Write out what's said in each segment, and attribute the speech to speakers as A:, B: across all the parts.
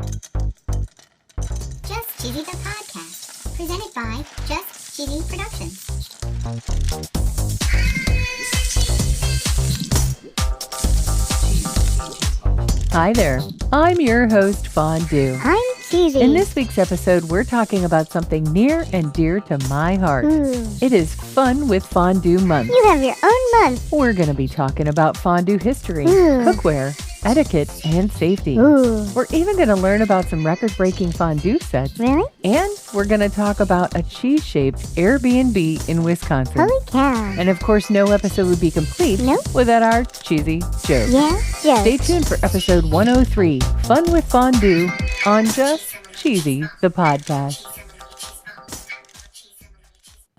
A: Just Cheesy the Podcast, presented by Just Cheesy Productions.
B: Hi there, I'm your host, Fondue.
A: I'm Cheesy.
B: In this week's episode, we're talking about something near and dear to my heart. It is Fun with Fondue Month.
A: You have your own month.
B: We're going to be talking about fondue history, cookware, etiquette, and safety. We're even going to learn about some record-breaking fondue sets.
A: Really?
B: And we're going to talk about a cheese-shaped AirBnB in Wisconsin.
A: Holy cow.
B: And of course, no episode would be complete without our cheesy joke.
A: Yeah, joke.
B: Stay tuned for episode 103, Fun with Fondue, on Just Cheesy, the podcast.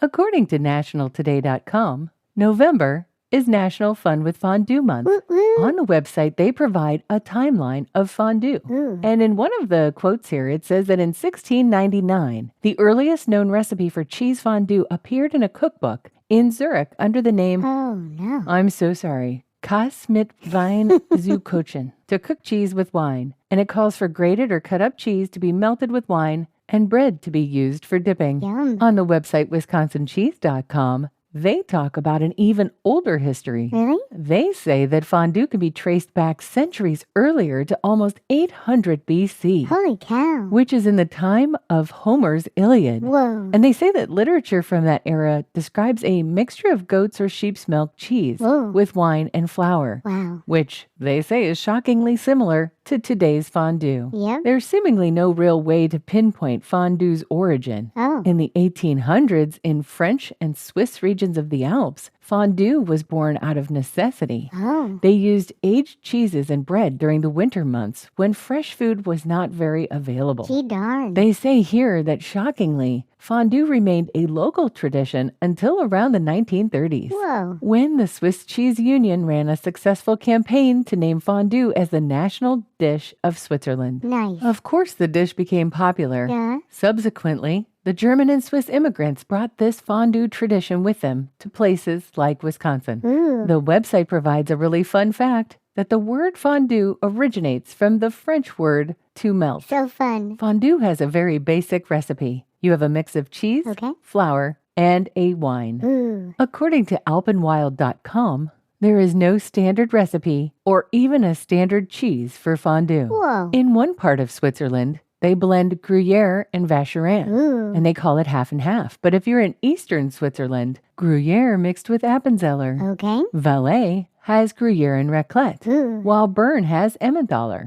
B: According to nationaltoday.com, November is National Fun with Fondue Month. On the website, they provide a timeline of fondue. And in one of the quotes here, it says that in 1699, the earliest known recipe for cheese fondue appeared in a cookbook in Zurich under the name, I'm so sorry, Kass mit Wein zu kochen, to cook cheese with wine. And it calls for grated or cut up cheese to be melted with wine and bread to be used for dipping.
A: Yum.
B: On the website wisconsincheese.com, they talk about an even older history.
A: Really?
B: They say that fondue can be traced back centuries earlier to almost 800 BC,
A: Holy cow.
B: which is in the time of Homer's Iliad.
A: Whoa.
B: And they say that literature from that era describes a mixture of goat's or sheep's milk cheese with wine and flour,
A: Wow.
B: which they say is shockingly similar to today's fondue.
A: Yep.
B: There's seemingly no real way to pinpoint fondue's origin.
A: Oh.
B: In the 1800s, in French and Swiss regions of the Alps, fondue was born out of necessity.
A: Oh.
B: They used aged cheeses and bread during the winter months when fresh food was not very available.
A: Gee darn.
B: They say here that shockingly, fondue remained a local tradition until around the 1930s.
A: Whoa.
B: When the Swiss Cheese Union ran a successful campaign to name fondue as the national dish of Switzerland.
A: Nice.
B: Of course, the dish became popular.
A: Yeah.
B: Subsequently, the German and Swiss immigrants brought this fondue tradition with them to places like Wisconsin. The website provides a really fun fact that the word fondue originates from the French word to melt.
A: So fun.
B: Fondue has a very basic recipe. You have a mix of cheese, flour, and a wine. According to alpenwild.com, there is no standard recipe or even a standard cheese for fondue.
A: Whoa.
B: In one part of Switzerland, they blend Gruyere and Vacherin, and they call it half and half. But if you're in eastern Switzerland, Gruyere mixed with Appenzeller.
A: Okay.
B: Valais has Gruyere and raclette, while Bern has Emmentaler.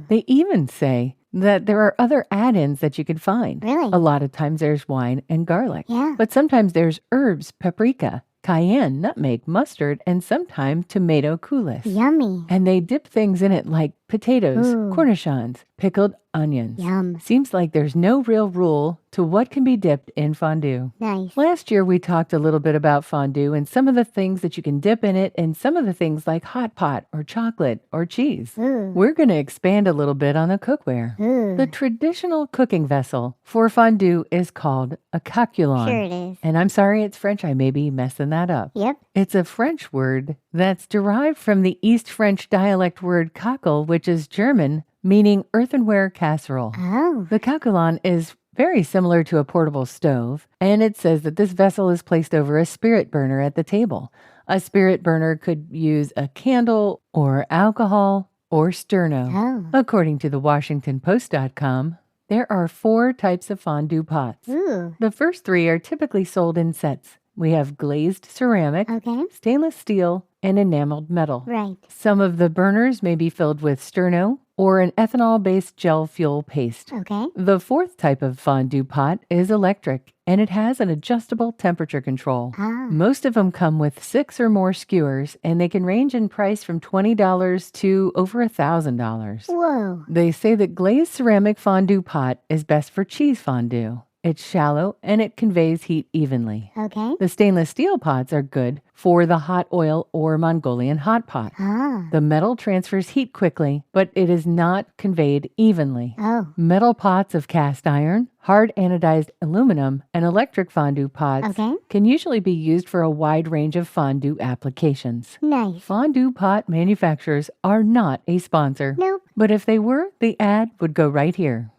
B: They even say that there are other add-ins that you can find.
A: Really?
B: A lot of times there's wine and garlic.
A: Yeah.
B: But sometimes there's herbs, paprika, cayenne, nutmeg, mustard, and sometimes tomato coulis.
A: Yummy.
B: And they dip things in it like potatoes, cornichons, pickled onions.
A: Yum.
B: Seems like there's no real rule to what can be dipped in fondue.
A: Nice.
B: Last year, we talked a little bit about fondue and some of the things that you can dip in it and some of the things like hot pot or chocolate or cheese. We're going to expand a little bit on the cookware. The traditional cooking vessel for fondue is called a caculon.
A: Sure it is.
B: And I'm sorry it's French, I may be messing that up.
A: Yep.
B: It's a French word that's derived from the East French dialect word cacle, which is German, meaning earthenware casserole.
A: Oh.
B: The caculon is very similar to a portable stove, and it says that this vessel is placed over a spirit burner at the table. A spirit burner could use a candle or alcohol or sterno.
A: Oh.
B: According to the WashingtonPost.com, there are 4 types of fondue pots. The first 3 are typically sold in sets. We have glazed ceramic, stainless steel, and enameled metal.
A: Right.
B: Some of the burners may be filled with sterno or an ethanol-based gel fuel paste.
A: Okay.
B: The 4th type of fondue pot is electric, and it has an adjustable temperature control. Most of them come with 6 or more skewers, and they can range in price from $20 to over $1,000.
A: Whoa.
B: They say that glazed ceramic fondue pot is best for cheese fondue. It's shallow and it conveys heat evenly.
A: Okay.
B: The stainless steel pots are good for the hot oil or Mongolian hot pot.
A: Ah.
B: The metal transfers heat quickly, but it is not conveyed evenly.
A: Oh.
B: Metal pots of cast iron, hard anodized aluminum, and electric fondue pots
A: Okay.
B: can usually be used for a wide range of fondue applications.
A: Nice.
B: Fondue pot manufacturers are not a sponsor.
A: Nope.
B: But if they were, the ad would go right here.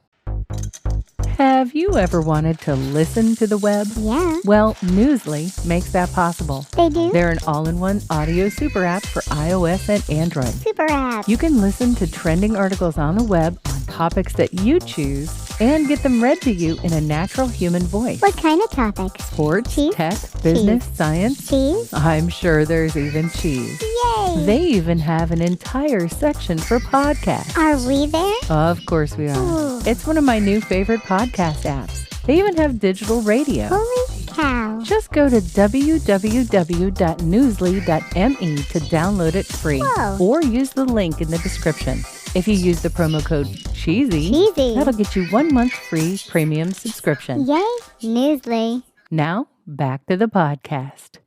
B: Have you ever wanted to listen to the web?
A: Yeah.
B: Well, Newsly makes that possible.
A: They do?
B: They're an all-in-one audio super app for iOS and Android.
A: Super app.
B: You can listen to trending articles on the web on topics that you choose and get them read to you in a natural human voice.
A: What kind of topics?
B: Sports,
A: Cheese?
B: tech, business, science.
A: Cheese?
B: I'm sure there's even cheese.
A: Yay!
B: They even have an entire section for podcasts.
A: Are we there?
B: Of course we are.
A: Ooh.
B: It's one of my new favorite podcast apps. They even have digital radio.
A: Holy cow.
B: Just go to www.newsly.me to download it free.
A: Whoa.
B: Or use the link in the description. If you use the promo code Cheesy, that'll get you 1 month free premium subscription.
A: Yay, Newsly.
B: Now, back to the podcast.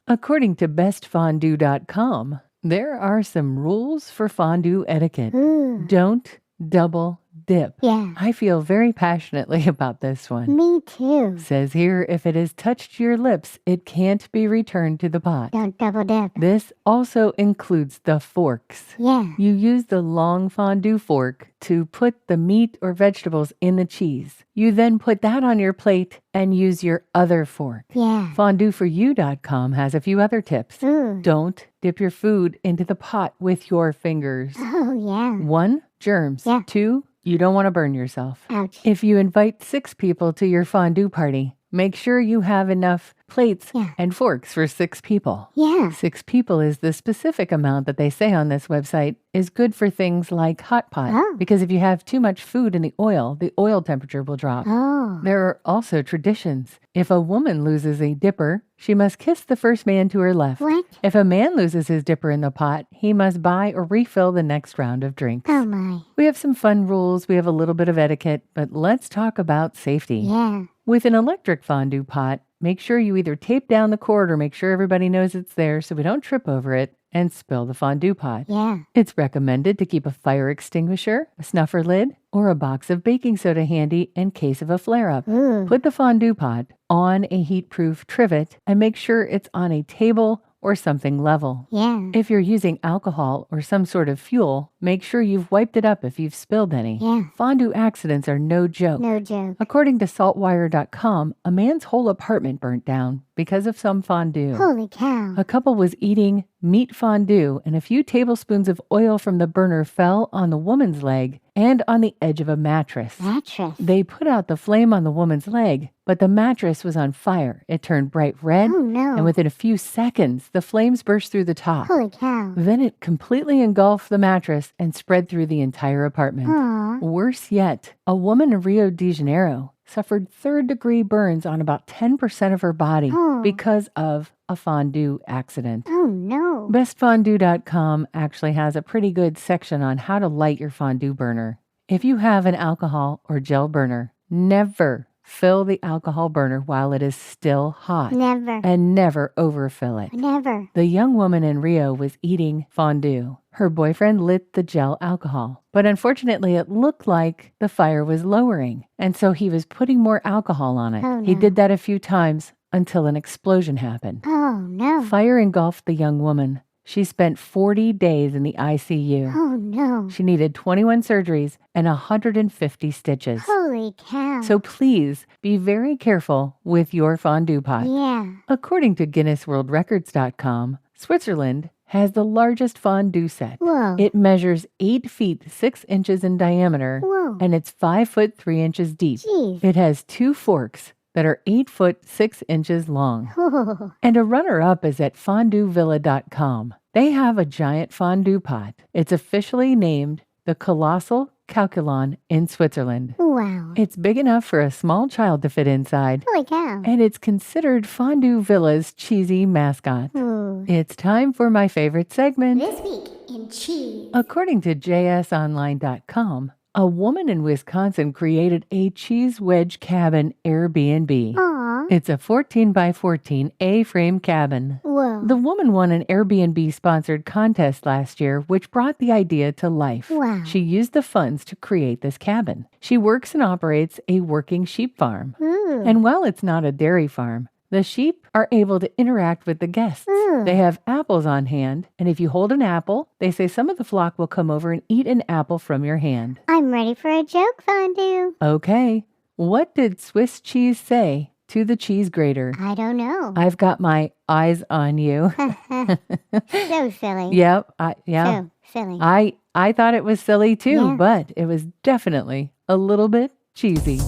B: According to bestfondue.com, there are some rules for fondue etiquette.
A: Ooh.
B: Don't double dip.
A: Yeah.
B: I feel very passionately about this one.
A: Me too.
B: Says here, if it has touched your lips, it can't be returned to the pot.
A: Don't double dip.
B: This also includes the forks.
A: Yeah.
B: You use the long fondue fork to put the meat or vegetables in the cheese. You then put that on your plate and use your other fork.
A: Yeah.
B: FondueForYou.com has a few other tips.
A: Ooh.
B: Don't dip your food into the pot with your fingers.
A: Oh, yeah.
B: 1, germs.
A: Yeah.
B: 2, you don't want to burn yourself.
A: Ouch.
B: If you invite 6 people to your fondue party, make sure you have enough plates
A: Yeah.
B: and forks for 6 people.
A: Yeah.
B: 6 people is the specific amount that they say on this website is good for things like hot pot.
A: Oh.
B: Because if you have too much food in the oil temperature will drop.
A: Oh.
B: There are also traditions. If a woman loses a dipper, she must kiss the first man to her left.
A: What?
B: If a man loses his dipper in the pot, he must buy or refill the next round of drinks.
A: Oh, my.
B: We have some fun rules, we have a little bit of etiquette, but let's talk about safety.
A: Yeah.
B: With an electric fondue pot, make sure you either tape down the cord or make sure everybody knows it's there so we don't trip over it and spill the fondue pot.
A: Yeah.
B: It's recommended to keep a fire extinguisher, a snuffer lid, or a box of baking soda handy in case of a flare-up.
A: Ooh.
B: Put the fondue pot on a heat-proof trivet and make sure it's on a table or something level.
A: Yeah.
B: If you're using alcohol or some sort of fuel, make sure you've wiped it up if you've spilled any.
A: Yeah.
B: Fondue accidents are no joke.
A: No joke.
B: According to saltwire.com, a man's whole apartment burnt down because of some fondue.
A: Holy cow.
B: A couple was eating meat fondue and a few tablespoons of oil from the burner fell on the woman's leg and on the edge of a mattress.
A: Mattress.
B: They put out the flame on the woman's leg, but the mattress was on fire. It turned bright red,
A: Oh, no.
B: and within a few seconds, the flames burst through the top.
A: Holy cow.
B: Then it completely engulfed the mattress and spread through the entire apartment.
A: Aw.
B: Worse yet, a woman in Rio de Janeiro suffered third-degree burns on about 10% of her body
A: Oh.
B: because of a fondue accident.
A: Oh, no.
B: BestFondue.com actually has a pretty good section on how to light your fondue burner. If you have an alcohol or gel burner, never fill the alcohol burner while it is still hot.
A: Never.
B: And never overfill it.
A: Never.
B: The young woman in Rio was eating fondue. Her boyfriend lit the gel alcohol, but unfortunately it looked like the fire was lowering, and so he was putting more alcohol on it.
A: Oh,
B: He
A: no.
B: did that a few times until an explosion happened.
A: Oh, no.
B: Fire engulfed the young woman. She spent 40 days in the ICU.
A: Oh, no.
B: She needed 21 surgeries and 150 stitches.
A: Holy cow.
B: So please be very careful with your fondue pot.
A: Yeah.
B: According to GuinnessWorldRecords.com, Switzerland has the largest fondue set.
A: Whoa.
B: It measures 8 feet 6 inches in diameter
A: Whoa.
B: and it's 5 foot 3 inches deep.
A: Jeez.
B: It has 2 forks that are 8 foot 6 inches long.
A: Oh.
B: And a runner-up is at FondueVilla.com. They have a giant fondue pot. It's officially named the Colossal Calculon in Switzerland.
A: Wow.
B: It's big enough for a small child to fit inside,
A: Holy cow.
B: and it's considered Fondue Villa's cheesy mascot.
A: Ooh.
B: It's time for my favorite segment.
A: This week in cheese.
B: According to JSOnline.com, A woman in Wisconsin created a cheese wedge cabin Airbnb.
A: Aw.
B: It's a 14 by 14 A-frame cabin.
A: Whoa.
B: The woman won an Airbnb-sponsored contest last year, which brought the idea to life.
A: Wow.
B: She used the funds to create this cabin. She works and operates a working sheep farm.
A: Ooh.
B: And while it's not a dairy farm, the sheep are able to interact with the guests. They have apples on hand, and if you hold an apple, they say some of the flock will come over and eat an apple from your hand.
A: I'm ready for a joke, Fondue.
B: Okay, what did Swiss cheese say to the cheese grater?
A: I don't know.
B: I've got my eyes on you.
A: So silly.
B: Yep,
A: So silly.
B: I thought it was silly too,
A: Yeah.
B: but it was definitely a little bit cheesy.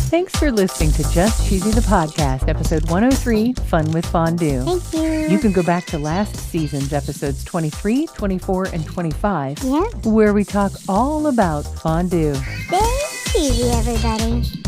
B: Thanks for listening to Just Cheesy the Podcast, episode 103, Fun with Fondue.
A: Thank you.
B: You can go back to last season's episodes 23, 24, and 25,
A: Yeah.
B: where we talk all about fondue.
A: Stay cheesy, everybody.